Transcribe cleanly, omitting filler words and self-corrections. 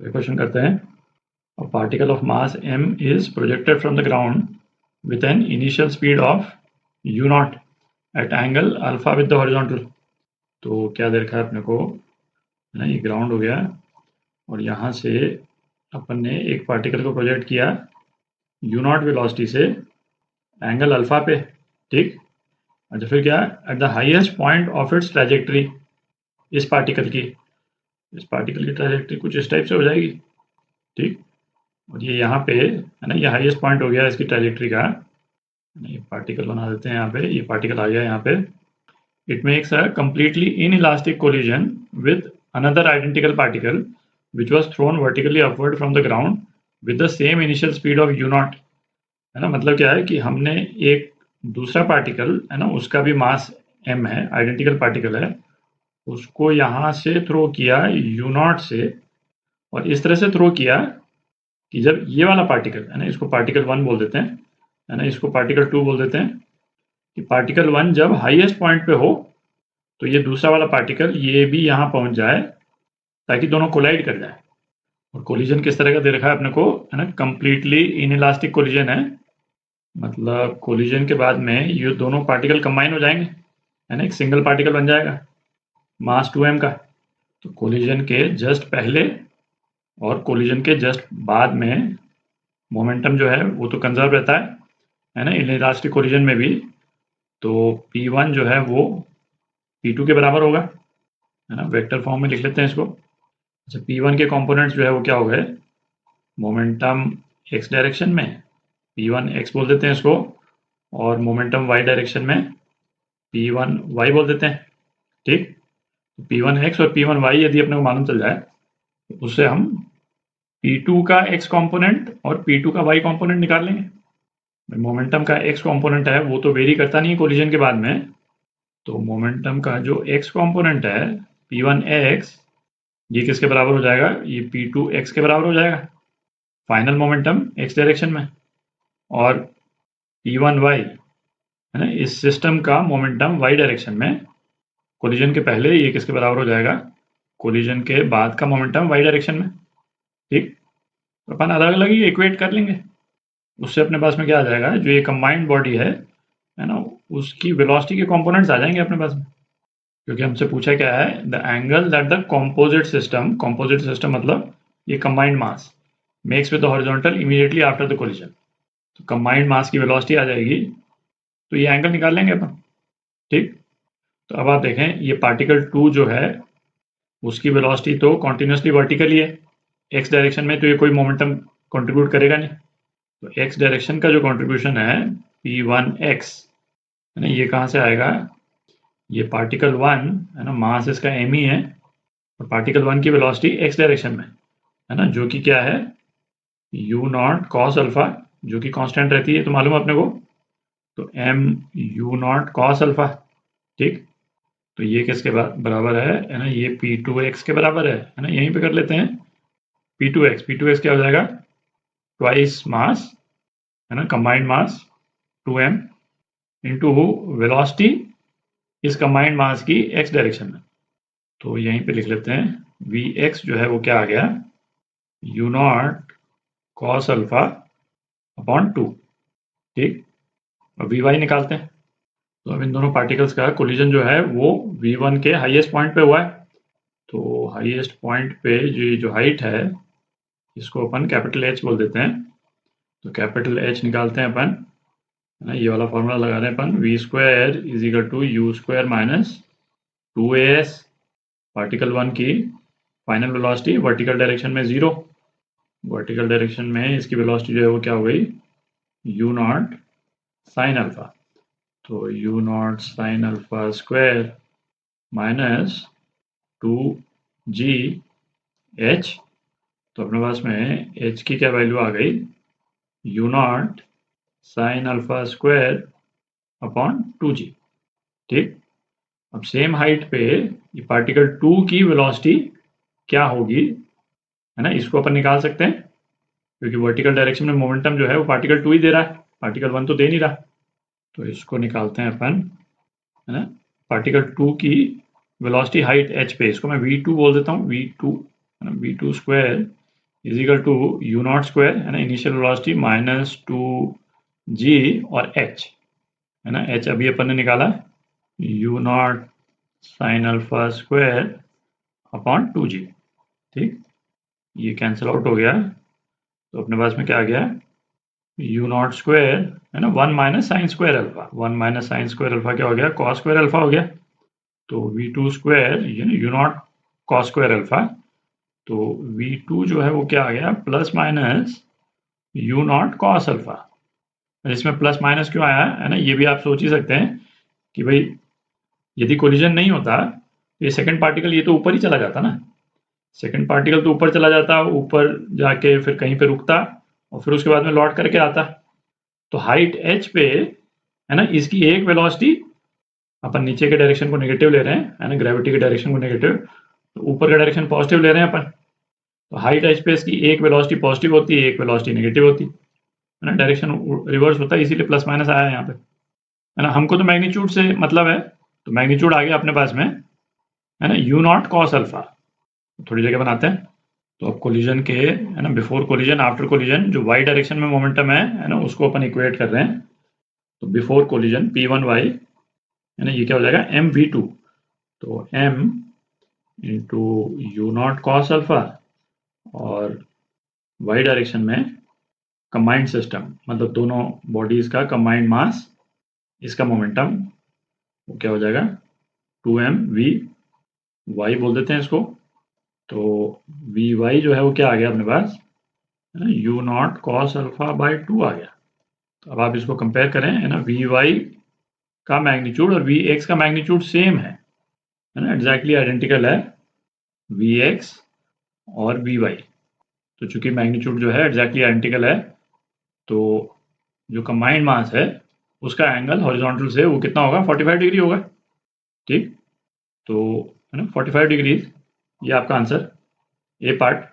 तो क्वेश्चन करते हैं, a particle of mass m is projected from the ground with an initial speed of u naught at angle alpha with the horizontal। तो क्या दे रखा है अपने को, है ना, ये ग्राउंड हो गया और यहाँ से अपन ने एक पार्टिकल को प्रोजेक्ट किया u नॉट वेलोसिटी से एंगल अल्फा पे, ठीक। अच्छा, फिर क्या, at the highest point of its trajectory, इस पार्टिकल की ट्रैजेक्टरी कुछ इस टाइप से हो जाएगी, ठीक। और ये यहाँ पे है ना, ये हाईएस्ट पॉइंट हो गया इसकी ट्रैजेक्टरी का। ये पार्टिकल बना देते हैं यहाँ पे, ये पार्टिकल आ गया यहाँ पे। It makes a completely inelastic collision with another identical particle which was thrown vertically upward from the ground with the same initial speed of u naught। है ना, मतलब क्या है कि हमने एक दूसरा पार्टिकल है ना, उसका भी मास m है, आइडेंटिकल पार्टिकल है, उसको यहाँ से थ्रो किया u नॉट से, और इस तरह से थ्रो किया कि जब ये वाला पार्टिकल है ना, इसको पार्टिकल 1 बोल देते हैं, है ना, इसको पार्टिकल 2 बोल देते हैं, कि पार्टिकल 1 जब हाईएस्ट पॉइंट पे हो तो ये दूसरा वाला पार्टिकल ये भी यहाँ पहुंच जाए ताकि दोनों कोलाइड कर जाए। और कोलिजन किस तरह का दे रखा है अपने को, है ना, कंप्लीटली इनइलास्टिक कोलिजन है, मतलब कोलिजन के बाद में ये दोनों पार्टिकल कंबाइन हो जाएंगे, है ना, एक सिंगल पार्टिकल बन जाएगा मास 2m का। तो कोलिजन के जस्ट पहले और कोलिजन के जस्ट बाद में मोमेंटम जो है वो तो कंजर्व रहता है ना, इनइलास्टिक कोलिजन में भी। तो P1 जो है वो P2 के बराबर होगा, है ना, वेक्टर फॉर्म में लिख लेते हैं इसको। अच्छा, P1 के कंपोनेंट्स जो है वो क्या हो गए, मोमेंटम x डायरेक्शन में P1 x बोल देते हैं इसको, और मोमेंटम y डायरेक्शन में P1 y बोल देते हैं, ठीक। P1 x और P1 y यदि अपने को मालूम चल जाए तो उससे हम P2 का x कंपोनेंट और P2 का y कंपोनेंट निकाल लेंगे। मोमेंटम का x कंपोनेंट है वो तो वेरी करता नहीं है कोलिजन के बाद में, तो मोमेंटम का जो x कंपोनेंट है P1x, ये किसके बराबर हो जाएगा, ये P2x के बराबर हो जाएगा फाइनल मोमेंटम x डायरेक्शन में। और P1y है ना, इस सिस्टम का मोमेंटम y डायरेक्शन में, कोलिजन के पहले ये किसके बराबर हो जाएगा, कोलिजन के बाद का मोमेंटम y डायरेक्शन में, ठीक। तो अपन अलग अलग ही इक्वेट कर लेंगे, उससे अपने पास में क्या आ जाएगा, जो ये कंबाइंड बॉडी है ना, उसकी वेलोसिटी के कंपोनेंट्स आ जाएंगे अपने पास में। क्योंकि हमसे पूछा क्या है, the angle that the composite system मतलब ये combined mass makes with the horizontal immediately after the collision. तो कंबाइंड मास की वेलोसिटी आ जाएगी, तो ये एंगल निकाल लेंगे अपन, ठीक। तो अब आप देखें, ये पार्टिकल 2 जो है उसकी वेलोसिटी तो कॉन्टिन्यूसली वर्टिकली है एक्स डायरेक्शन में, तो ये कोई मोमेंटम कंट्रीब्यूट करेगा नहीं। तो एक्स डायरेक्शन का जो कंट्रीब्यूशन है P1x, है ना, ये कहाँ से आएगा, ये पार्टिकल 1 है ना, मास इसका m ही है, और पार्टिकल 1 की वेलोसिटी एक्स डायरेक्शन में है ना, जो कि क्या है u नॉट कॉस अल्फा, जो कि कांस्टेंट रहती है, तो मालूम है अपने को, तो m u not cos alpha, ठीक। तो ये किसके बराबर है ना, ये P2x के बराबर है ना, यहीं पे कर लेते हैं P2x क्या हो जाएगा, ट्वाइस मास, है ना, कंबाइंड मास 2m इंटू वेलोसिटी इस कंबाइंड मास की x डायरेक्शन में। तो यहीं पे लिख लेते हैं Vx जो है वो क्या आ गया, u not cos alpha upon 2, ठीक। और Vy निकालते हैं। तो अब इन दोनों पार्टिकल्स का कोलिजन जो है वो V1 के हाईएस्ट पॉइंट पे हुआ है। तो हाईएस्ट पॉइंट पे जो हाइट है इसको अपन कैपिटल H बोल देते हैं। तो कैपिटल H निकालते हैं अपन, है ना, ये वाला फॉर्मूला लगा रहे हैं अपन, v square is equal to u square minus 2as, particle 1 की फाइनल वेलोसिटी वर्टिकल डायरेक्शन में 0, वर्टिकल डायरेक्शन में इसकी वेलोसिटी जो है वो क्या हो गई, u नॉट साइन अल्फा। तो u not sine alpha square minus 2gh, तो अपने पास में h की क्या वैल्यू आ गई, u not sine alpha square upon 2g, ठीक। अब सेम हाइट पे ये पार्टिकल 2 की वेलोसिटी क्या होगी, है ना, इसको अपन निकाल सकते हैं, क्योंकि वर्टिकल डायरेक्शन में मोमेंटम जो है वो पार्टिकल 2 ही दे रहा है, पार्टिकल 1 तो दे नहीं रहा। तो इसको निकालते हैं अपन, है ना, पार्टिकल 2 की वेलोसिटी हाइट h पे, इसको मैं v2 बोल देता हूँ, v2 है ना, v2 square is equal to u not square है ना, इनिशियल वेलोसिटी माइनस 2g और h है ना, h अभी अपन ने निकाला you not sine alpha square upon 2g। ठीक, ये कैंसिल आउट हो गया, तो अपने पास में क्या आ गया, यू नॉट स्क्वायर है ना, 1 minus sine square alpha, 1 minus sine square alpha क्या हो गया, कॉस स्क्वायर अल्फा हो गया। तो v2 square you not cos square alpha, तो v2 जो है वो क्या आ गया, plus minus you not cos alpha. इसमें प्लस माइनस क्यों आया है ना, ये भी आप सोच ही सकते हैं कि भाई यदि कोलिजन नहीं होता तो ये सेकंड पार्टिकल ये तो ऊपर ही चला जाता ना, सेकंड पार्टिकल तो ऊपर चला जाता, ऊपर जाके फिर कहीं पे रुकता और फिर उसके बाद में लौट करके आता। तो हाइट h पे है ना, इसकी एक वेलोसिटी, अपन नीचे के डायरेक्शन को नेगेटिव ले रहे हैं है ना, ग्रेविटी के डायरेक्शन को नेगेटिव, तो ऊपर का डायरेक्शन पॉजिटिव ले रहे हैं अपन। तो हाइट h पे इसकी एक वेलोसिटी पॉजिटिव होती है, एक वेलोसिटी नेगेटिव होती है ना, डायरेक्शन रिवर्स होता है, इसीलिए प्लस माइनस आया है यहाँ पे है ना। हमको तो मैग्नीट्यूड से मतलब है, तो मैग्नीट्यूड आ गया अपने पास में है ना, यू नॉट कॉस अल्फा। थोड़ी जगह बनाते हैं, तो अब कोलिजन के है ना, बिफोर कोलिजन आफ्टर कोलिजन जो वाई डायरेक्शन में मोमेंटम है ना, उसको अपन इक्वेट कर रहे हैं। तो बिफोर कोलिजन p1y है ना, ये क्या हो जाएगा mv2, तो m into you not cos alpha, और वाई डायरेक्शन में कंबाइंड सिस्टम मतलब दोनों बॉडीज का कंबाइंड मास, इसका मोमेंटम वो क्या हो जाएगा 2mv बोल देते हैं इसको। तो vy जो है वो क्या आ गया अपने पास है ना, you not cos alpha by 2 आ गया। तो अब आप इसको कंपेयर करें है ना, vy का मैग्नीट्यूड और vx का मैग्नीट्यूड सेम है ना, एग्जैक्टली आइडेंटिकल है vx और vy। तो चूंकि मैग्नीट्यूड जो है एग्जैक्टली आइडेंटिकल है, तो जो कंबाइंड मास है उसका एंगल हॉरिजॉन्टल से वो कितना होगा, 45 डिग्री होगा। ठीक, तो है ना 45 डिग्री, ये आपका आंसर ए पार्ट